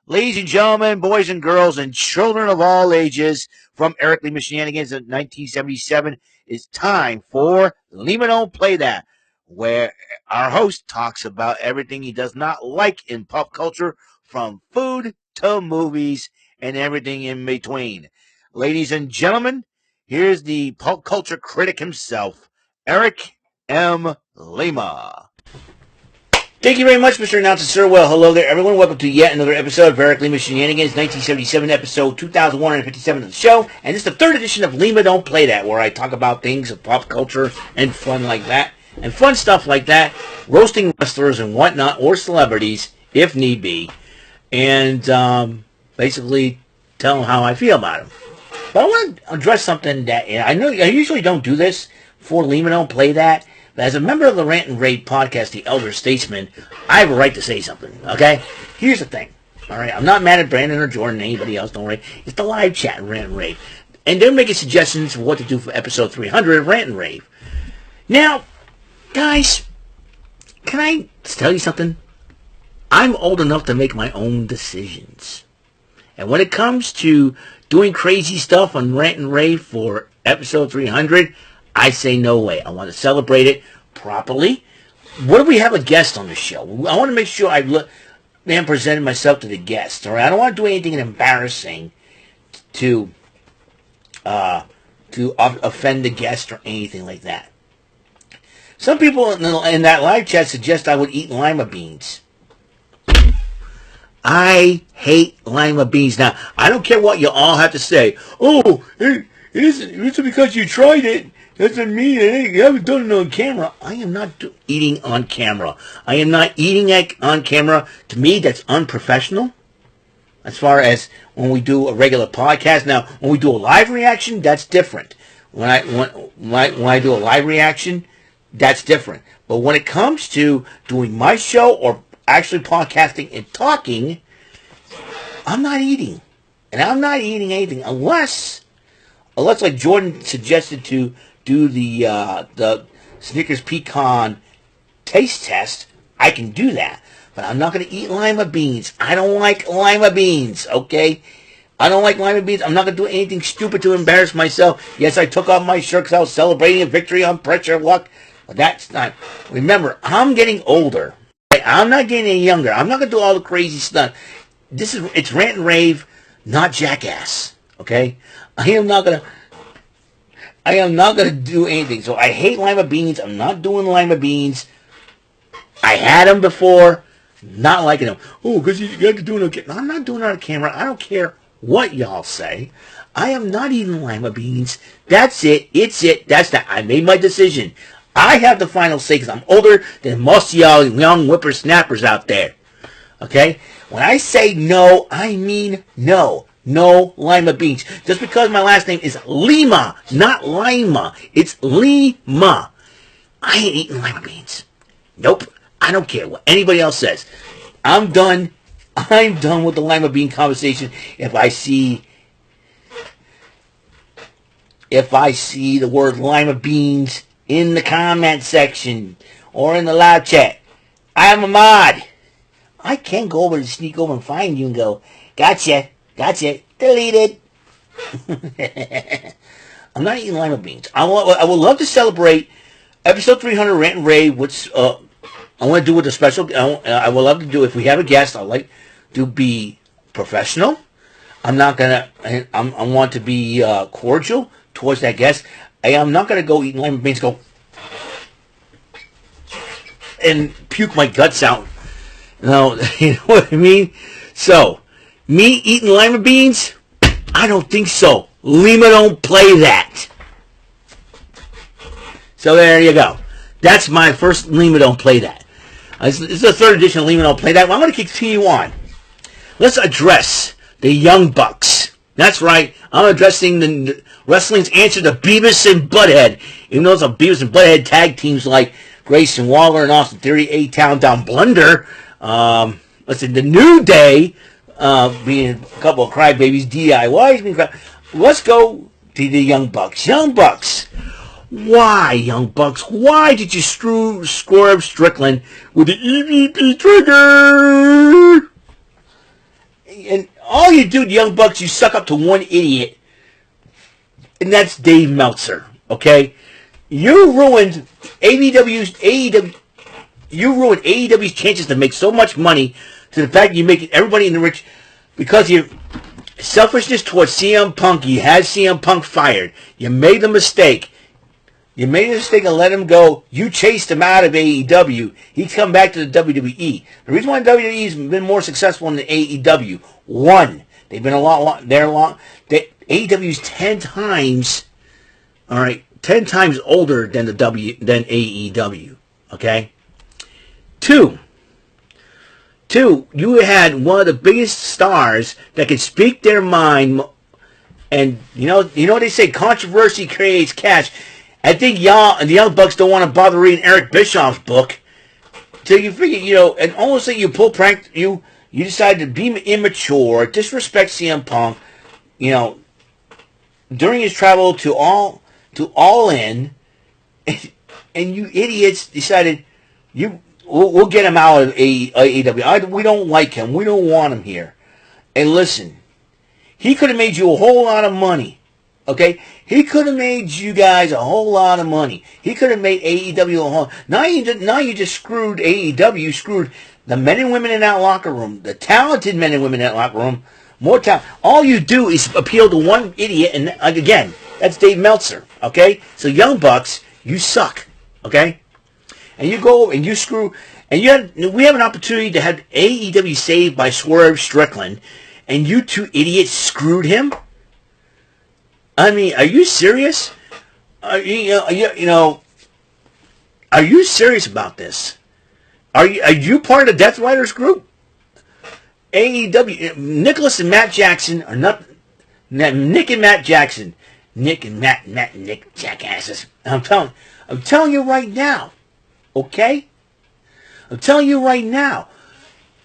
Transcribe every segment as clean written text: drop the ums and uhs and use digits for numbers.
Ladies and gentlemen, boys and girls, and children of all ages, from Eric Lima Shenanigans in 1977, it's time for Lima Don't Play That, where our host talks about everything he does not like in pop culture, from food to movies and everything in between. Ladies and gentlemen, here's the pop culture critic himself, Eric M. Lima. Thank you very much, Mr. Announcer, sir. Well, hello there, everyone. Welcome to yet another episode of Eric Lima Shenanigans, 1977, episode 2157 of the show. And it's the third edition of Lima Don't Play That, where I talk about things of pop culture and fun like that, and fun stuff like that, roasting wrestlers and whatnot, or celebrities, if need be, and basically tell them how I feel about them. But I want to address something that, I know I usually don't do this for Lima Don't Play That, but as a member of the Rant and Rave podcast, The Elder Statesman, I have a right to say something, okay? Here's the thing, all right? I'm not mad at Brandon or Jordan or anybody else, don't worry. It's the live chat in Rant and Rave. And they're making suggestions for what to do for episode 300 of Rant and Rave. Now, guys, can I tell you something? I'm old enough to make my own decisions. And when it comes to doing crazy stuff on Rant and Rave for episode 300, I say no way. I want to celebrate it properly. What if we have a guest on the show? I want to make sure I am presenting myself to the guest. All right, I don't want to do anything embarrassing to offend the guest or anything like that. Some people in that live chat suggest I would eat lima beans. I hate lima beans. Now, I don't care what you all have to say. Oh, it's because you tried it. Doesn't mean it. You haven't done it on camera. I am not eating on camera. I am not eating on camera. To me, that's unprofessional. As far as when we do a regular podcast. Now, when we do a live reaction, that's different. When I do a live reaction, that's different. But when it comes to doing my show or actually podcasting and talking, I'm not eating. And I'm not eating anything unless like Jordan suggested to do the Snickers pecan taste test, I can do that. But I'm not going to eat lima beans. I don't like lima beans, okay? I don't like lima beans. I'm not going to do anything stupid to embarrass myself. Yes, I took off my shirt because I was celebrating a victory on Pressure Luck. But that's not... Remember, I'm getting older. I'm not getting any younger. I'm not going to do all the crazy stuff. It's Rant and Rave, not Jackass, okay? I am not going to do anything. So I hate lima beans. I'm not doing lima beans. I had them before. Not liking them. Oh, because you got to do it on camera. No, I'm not doing it on camera. I don't care what y'all say. I am not eating lima beans. That's it. It's it. That's that. I made my decision. I have the final say because I'm older than most of y'all young whippersnappers out there. Okay? When I say no, I mean no. No lima beans. Just because my last name is Lima, not Lima. It's Lima. I ain't eating lima beans. Nope. I don't care what anybody else says. I'm done. I'm done with the lima bean conversation. If I see the word lima beans in the comment section or in the live chat, I am a mod. I can go over and sneak over and find you and go, gotcha. Deleted. I'm not eating lima beans. I would love to celebrate episode 300 Rant and Rave, which I want to do with a special. I would love to do, if we have a guest, I'd like to be professional. I'm not gonna. I want to be cordial towards that guest. I'm not gonna go eating lima beans, go and puke my guts out. No, you know what I mean. So, me eating lima beans? I don't think so. Lima don't play that. So there you go. That's my first Lima don't play that. This is the third edition of Lima don't play that. Well, I'm going to continue on. Let's address the Young Bucks. That's right. I'm addressing the wrestling's answer to Beavis and Butthead. Even though it's a Beavis and Butthead tag teams like Grayson Waller and Austin Theory, A-Town Down Blunder. Let's see, the New Day. Being a couple of crybabies, DIYs. Let's go to the Young Bucks. Young Bucks. Why, Young Bucks? Why did you Swerve Strickland with the EVP trigger? And all you do, the Young Bucks, you suck up to one idiot, and that's Dave Meltzer. Okay, you ruined AEW. You ruined AEW's chances to make so much money to the fact you make everybody in the rich because you selfishness towards CM Punk. You had CM Punk fired. You made the mistake. You made the mistake and let him go. You chased him out of AEW. He's come back to the WWE. The reason why WWE's been more successful than AEW, one, they've been AEW's 10 times, all right, 10 times older than than AEW. Okay. Two, you had one of the biggest stars that could speak their mind, and you know what they say, controversy creates cash. I think the Young Bucks don't want to bother reading Eric Bischoff's book. So you figure, and almost like you pull prank, you decide to be immature, disrespect CM Punk, during his travel to All In, and you idiots decided we'll get him out of AEW. We don't like him. We don't want him here. And listen, he could have made you a whole lot of money. Okay? He could have made you guys a whole lot of money. He could have made AEW a whole... Now you just screwed AEW. You screwed the men and women in that locker room. The talented men and women in that locker room. More talent. All you do is appeal to one idiot. And again, that's Dave Meltzer. Okay? So Young Bucks, you suck. Okay? And you go and you screw... And we have an opportunity to have AEW saved by Swerve Strickland. And you two idiots screwed him? I mean, are you serious? Are you serious about this? Are you part of the Death Riders group? AEW, Nicholas and Matt Jackson are not... Nick and Matt Jackson. Nick jackasses. I'm telling you right now. Okay? I'm telling you right now.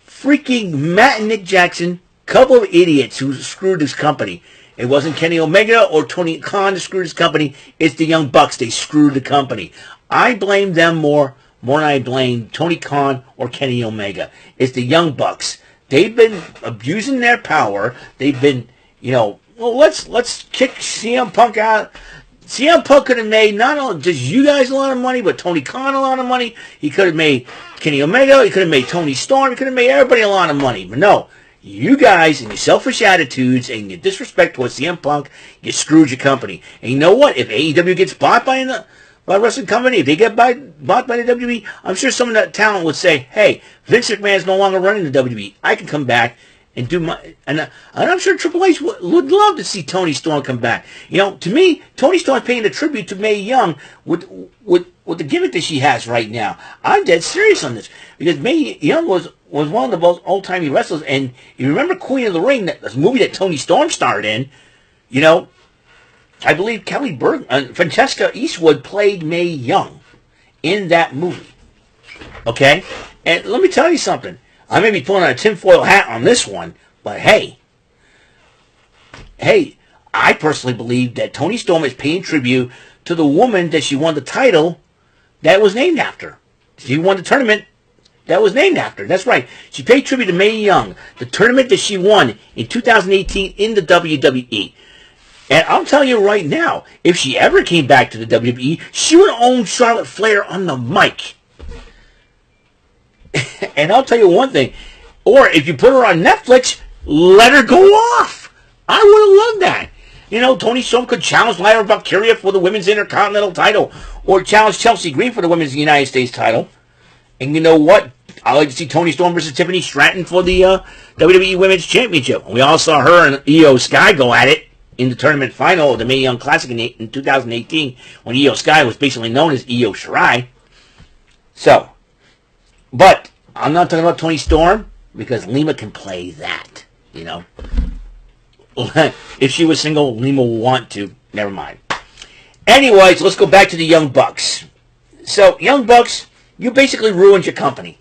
Freaking Matt and Nick Jackson, couple of idiots who screwed this company. It wasn't Kenny Omega or Tony Khan that screwed his company. It's the Young Bucks. They screwed the company. I blame them more than I blame Tony Khan or Kenny Omega. It's the Young Bucks. They've been abusing their power. They've been, let's kick CM Punk out. CM Punk could have made not only just you guys a lot of money, but Tony Khan a lot of money. He could have made Kenny Omega. He could have made Tony Storm. He could have made everybody a lot of money. But no. You guys and your selfish attitudes and your disrespect towards CM Punk, you screwed your company. And you know what? If AEW gets bought by a wrestling company, if they get bought by the WWE, I'm sure some of that talent would say, hey, Vince McMahon is no longer running the WWE. I can come back and do my... And I'm sure Triple H would love to see Tony Storm come back. To me, Tony Storm paying a tribute to Mae Young with the gimmick that she has right now. I'm dead serious on this. Because Mae Young was one of the most old-timey wrestlers. And you remember Queen of the Ring, that movie that Tony Storm starred in, I believe Kelly Francesca Eastwood played Mae Young in that movie. Okay? And let me tell you something. I may be pulling on a tinfoil hat on this one, but hey, I personally believe that Tony Storm is paying tribute to the woman that she won the title that was named after. She won the tournament that was named after. That's right. She paid tribute to Mae Young, the tournament that she won in 2018 in the WWE. And I'll tell you right now, if she ever came back to the WWE, she would own Charlotte Flair on the mic. And I'll tell you one thing, or if you put her on Netflix, let her go off. I would have loved that. Tony Storm could challenge Lyra Valkyria for the Women's Intercontinental title, or challenge Chelsea Green for the Women's United States title. And you know what? I'd like to see Tony Storm versus Tiffany Stratton for the WWE Women's Championship. We all saw her and Io Sky go at it in the tournament final of the Mae Young Classic in 2018, when Io Sky was basically known as Io Shirai. So, but I'm not talking about Tony Storm, because Lima can play that, If she was single, Lima will want to. Never mind. Anyways, let's go back to the Young Bucks. So, Young Bucks, you basically ruined your company.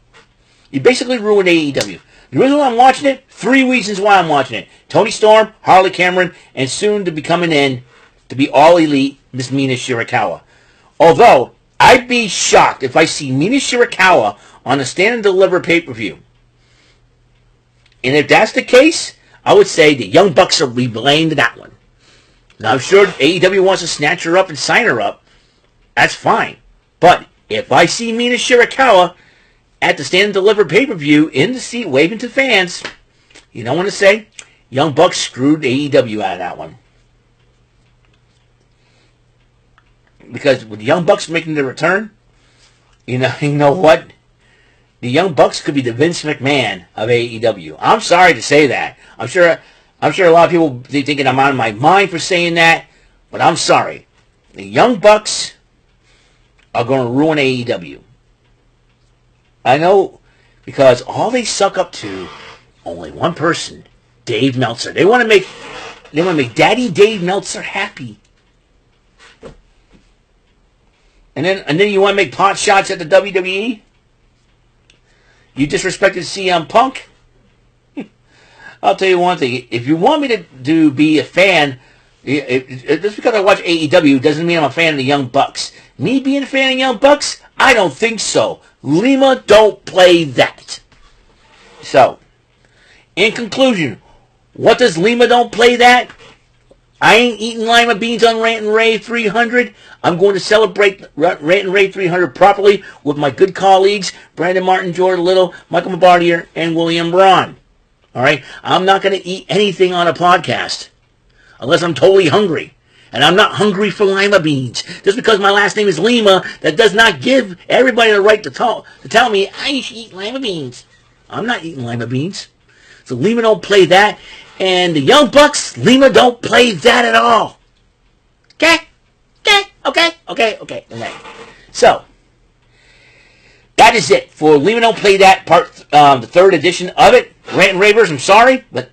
You basically ruined AEW. The reason why I'm watching it, 3 reasons why I'm watching it. Tony Storm, Harley Cameron, and soon to be coming in to be All Elite, Miss Mina Shirakawa. Although, I'd be shocked if I see Mina Shirakawa on a Stand and Deliver pay-per-view. And if that's the case, I would say the Young Bucks will be blamed in that one. Now, I'm sure AEW wants to snatch her up and sign her up. That's fine. But if I see Mina Shirakawa at the Stand and Deliver pay-per-view in the seat waving to fans, you know what to say? Young Bucks screwed AEW out of that one. Because with the Young Bucks making their return, you know what? The Young Bucks could be the Vince McMahon of AEW. I'm sorry to say that. I'm sure a lot of people be thinking I'm out of my mind for saying that, but I'm sorry. The Young Bucks are going to ruin AEW. I know, because all they suck up to, only one person, Dave Meltzer. They want to make Daddy Dave Meltzer happy. And then you want to make pot shots at the WWE? You disrespected CM Punk? I'll tell you one thing. If you want me to be a fan, just because I watch AEW doesn't mean I'm a fan of the Young Bucks. Me being a fan of Young Bucks? I don't think so. Lima don't play that. So, in conclusion, what does Lima don't play that? I ain't eating lima beans on Rant and Rave 300. I'm going to celebrate Rant and Rave 300 properly with my good colleagues, Brandon Martin, Jordan Little, Michael Mabardier, and William Braun. All right? I'm not going to eat anything on a podcast unless I'm totally hungry. And I'm not hungry for lima beans. Just because my last name is Lima, that does not give everybody the right to tell me I should eat lima beans. I'm not eating lima beans. So Lima don't play that. And the Young Bucks, Lima don't play that at all. Okay? Okay. So, that is it for Lima Don't Play That part, the third edition of it. Rant and Ravers, I'm sorry, but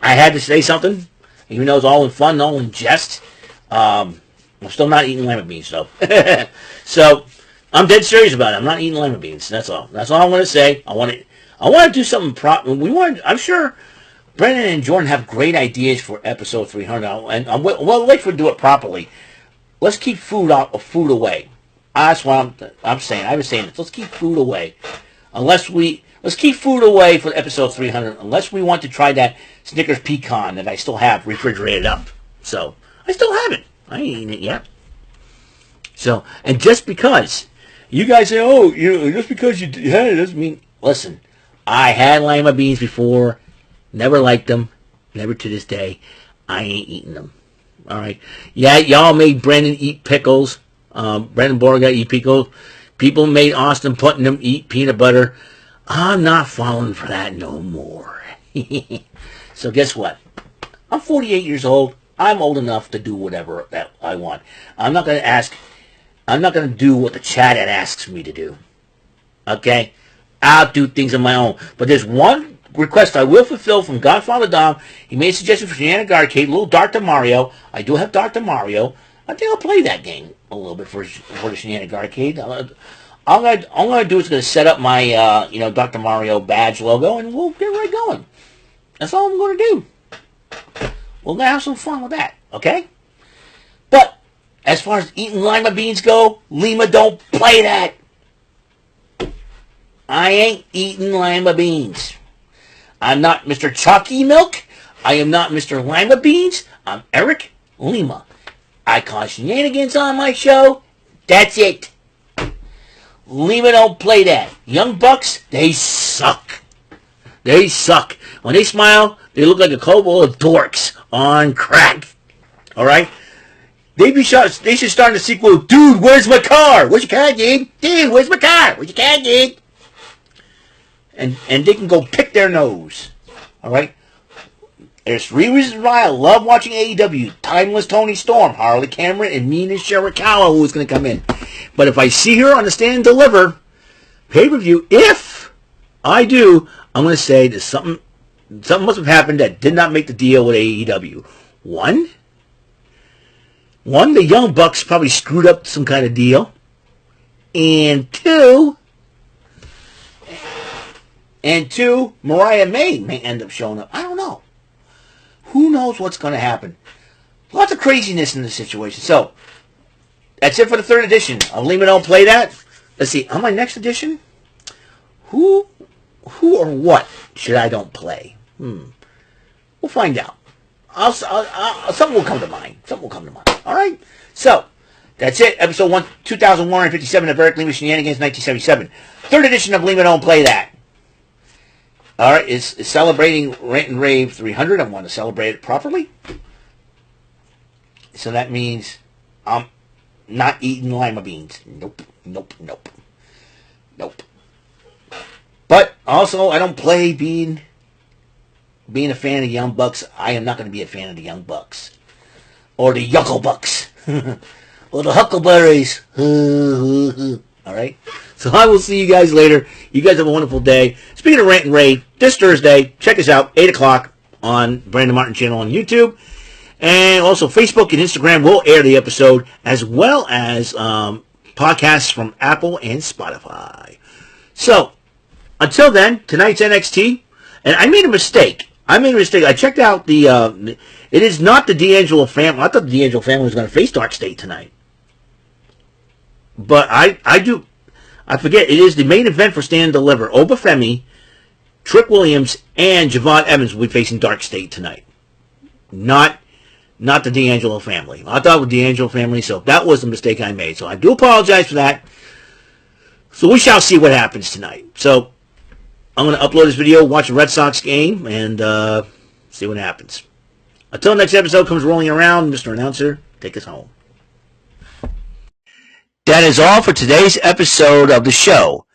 I had to say something. Even though it's all in fun, all in jest. I'm still not eating lima beans, though. So, I'm dead serious about it. I'm not eating lima beans. That's all. That's all I want to say. I want to do something proper. I'm sure Brendan and Jordan have great ideas for episode 300, and we'll wait for to do it properly. Let's keep food away. That's what I'm saying. I've been saying this. Let's keep food away. Let's keep food away for episode 300, unless we want to try that Snickers pecan that I still have refrigerated up. So, I still have it. I ain't eaten it yet. So, and just because you guys say, oh, just because you had it doesn't mean, listen, I had lima beans before, never liked them, never to this day. I ain't eating them. All right. Yeah, y'all made Brendan eat pickles. Brendan Borga eat pickles. People made Austin Putnam eat peanut butter. I'm not falling for that no more. So guess what? I'm 48 years old. I'm old enough to do whatever that I want. I'm not going to do what the chat asks me to do. Okay? I'll do things on my own. But there's one request I will fulfill from Godfather Dom. He made a suggestion for Shenanigans Arcade, little Dr. Mario. I do have Dr. Mario. I think I'll play that game a little bit for the Shenanigans Arcade. All I'm gonna do is set up my Dr. Mario badge logo, and we'll get right going. That's all I'm gonna do. We're gonna have some fun with that, okay? But as far as eating lima beans go, Lima don't play that. I ain't eating lima beans. I'm not Mr. Chalky Milk. I am not Mr. Lima Beans. I'm Eric Lima. I cause shenanigans on my show. That's it. Lima don't play that. Young Bucks, they suck. They suck. When they smile, they look like a couple of dorks on crack. All right? They should start a sequel. Dude, where's my car? Where's your car, dude? Dude, where's my car? Where's your car, dude? And they can go pick their nose. All right? There's 3 reasons why I love watching AEW. Timeless Tony Storm, Harley Cameron, and Mina Shirakawa, who is going to come in. But if I see her on the Stand and Deliver pay-per-view, if I do, I'm going to say that something must have happened that did not make the deal with AEW. One, the Young Bucks probably screwed up some kind of deal. And two, Mariah May end up showing up. I don't know. Who knows what's going to happen? Lots of craziness in this situation. So, that's it for the 3rd edition of Lima Don't Play That. Let's see, on my next edition, who who or what should I don't play? We'll find out. Something will come to mind. All right? So, that's it. Episode 2157 of Eric Lima Shenanigans, 1977. Third edition of Lima Don't Play That. All right, it's celebrating Rant and Rave 300. I want to celebrate it properly. So that means I'm not eating lima beans. Nope. But also, I don't play being a fan of Young Bucks. I am not going to be a fan of the Young Bucks. Or the Yuckle Bucks. Or the Huckleberries. All right? So I will see you guys later. You guys have a wonderful day. Speaking of Rant and Rave, this Thursday, check us out, 8 o'clock on Brandon Martin channel on YouTube. And also Facebook and Instagram will air the episode, as well as podcasts from Apple and Spotify. So, until then, tonight's NXT. And I made a mistake. I checked out the... it is not the D'Angelo family. I thought the D'Angelo family was going to face Dark State tonight. But I forget. It is the main event for Stand and Deliver. Obafemi, Trick Williams, and Javon Evans will be facing Dark State tonight. Not the D'Angelo family. I thought it was the D'Angelo family, so that was the mistake I made. So I do apologize for that. So we shall see what happens tonight. So I'm going to upload this video, watch a Red Sox game, and see what happens. Until next episode comes rolling around, Mr. Announcer, take us home. That is all for today's episode of the show.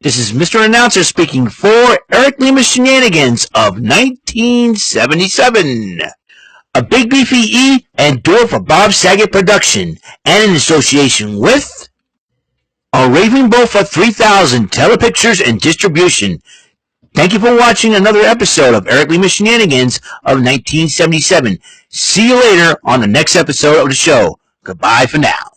This is Mr. Announcer speaking for Eric Lima Shenanigans of 1977. A Big Beefy E and door for Bob Saget production, and in association with a Raving Bull for 3000 Telepictures and Distribution. Thank you for watching another episode of Eric Lima Shenanigans of 1977. See you later on the next episode of the show. Goodbye for now.